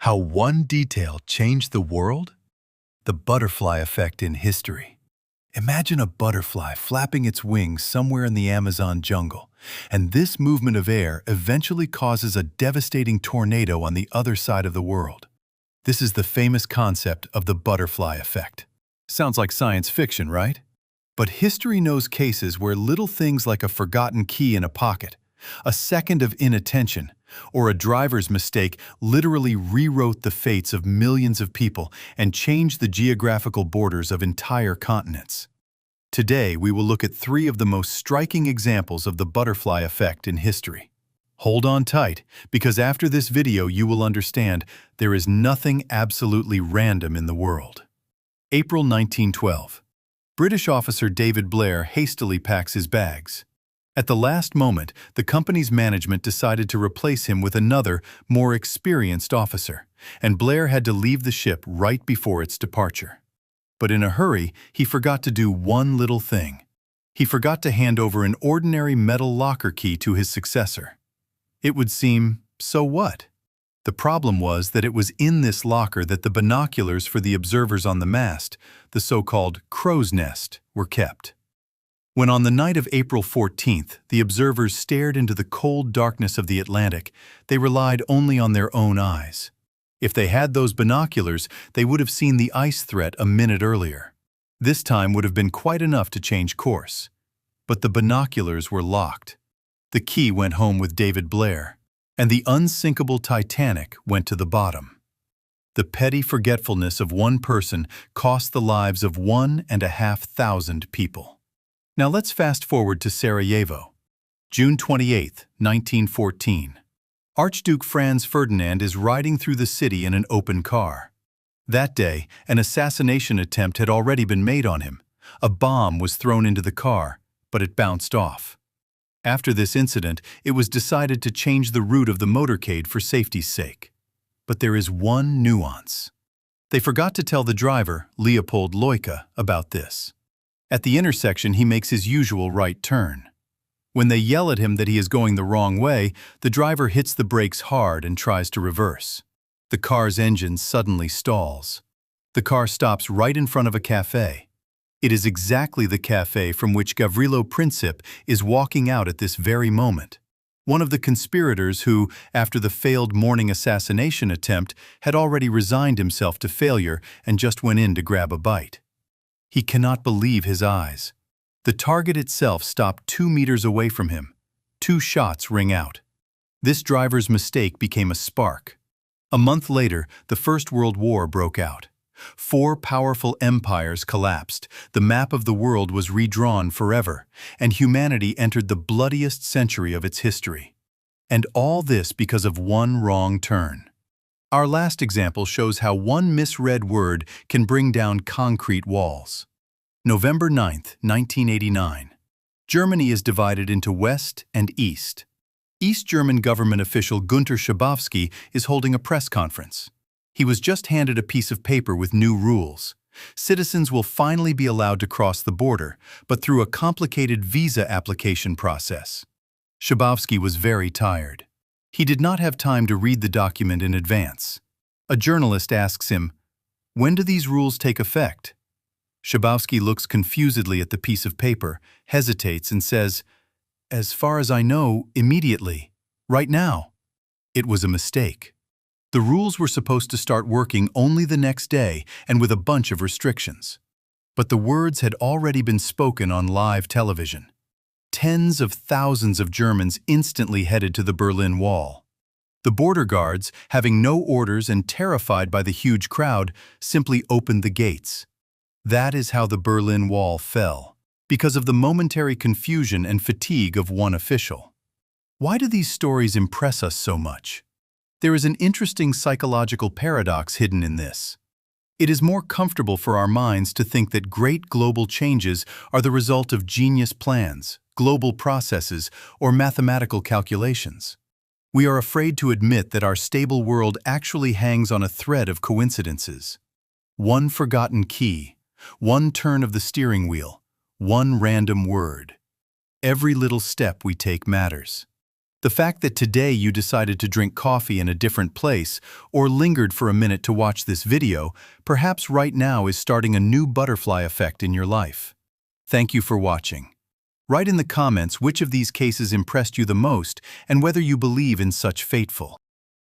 How one detail changed the world? The butterfly effect in history. Imagine a butterfly flapping its wings somewhere in the Amazon jungle, and this movement of air eventually causes a devastating tornado on the other side of the world. This is the famous concept of the butterfly effect. Sounds like science fiction, right? But history knows cases where little things like a forgotten key in a pocket, a second of inattention, or a driver's mistake literally rewrote the fates of millions of people and changed the geographical borders of entire continents. Today, we will look at three of the most striking examples of the butterfly effect in history. Hold on tight, because after this video you will understand there is nothing absolutely random in the world. April 1912. British officer David Blair hastily packs his bags. At the last moment, the company's management decided to replace him with another, more experienced officer, and Blair had to leave the ship right before its departure. But in a hurry, he forgot to do one little thing. He forgot to hand over an ordinary metal locker key to his successor. It would seem, so what? The problem was that it was in this locker that the binoculars for the observers on the mast, the so-called crow's nest, were kept. When on the night of April 14th, the observers stared into the cold darkness of the Atlantic, they relied only on their own eyes. If they had those binoculars, they would have seen the ice threat a minute earlier. This time would have been quite enough to change course. But the binoculars were locked. The key went home with David Blair, and the unsinkable Titanic went to the bottom. The petty forgetfulness of one person cost the lives of 1,500 people. Now let's fast forward to Sarajevo. June 28, 1914. Archduke Franz Ferdinand is riding through the city in an open car. That day, an assassination attempt had already been made on him. A bomb was thrown into the car, but it bounced off. After this incident, it was decided to change the route of the motorcade for safety's sake. But there is one nuance. They forgot to tell the driver, Leopold Loika, about this. At the intersection, he makes his usual right turn. When they yell at him that he is going the wrong way, the driver hits the brakes hard and tries to reverse. The car's engine suddenly stalls. The car stops right in front of a cafe. It is exactly the cafe from which Gavrilo Princip is walking out at this very moment. One of the conspirators who, after the failed morning assassination attempt, had already resigned himself to failure and just went in to grab a bite. He cannot believe his eyes. The target itself stopped 2 meters away from him. 2 shots ring out. This driver's mistake became a spark. A month later, the First World War broke out. 4 powerful empires collapsed, the map of the world was redrawn forever, and humanity entered the bloodiest century of its history. And all this because of one wrong turn. Our last example shows how one misread word can bring down concrete walls. November 9, 1989. Germany is divided into West and East. East German government official Günter Schabowski is holding a press conference. He was just handed a piece of paper with new rules. Citizens will finally be allowed to cross the border, but through a complicated visa application process. Schabowski was very tired. He did not have time to read the document in advance. A journalist asks him, "When do these rules take effect?" Schabowski looks confusedly at the piece of paper, hesitates, and says, "As far as I know, immediately. Right now." It was a mistake. The rules were supposed to start working only the next day and with a bunch of restrictions. But the words had already been spoken on live television. Tens of thousands of Germans instantly headed to the Berlin Wall. The border guards, having no orders and terrified by the huge crowd, simply opened the gates. That is how the Berlin Wall fell, because of the momentary confusion and fatigue of one official. Why do these stories impress us so much? There is an interesting psychological paradox hidden in this. It is more comfortable for our minds to think that great global changes are the result of genius plans, global processes, or mathematical calculations. We are afraid to admit that our stable world actually hangs on a thread of coincidences. One forgotten key, one turn of the steering wheel, one random word. Every little step we take matters. The fact that today you decided to drink coffee in a different place or lingered for a minute to watch this video, perhaps right now is starting a new butterfly effect in your life. Thank you for watching. Write in the comments which of these cases impressed you the most and whether you believe in such fateful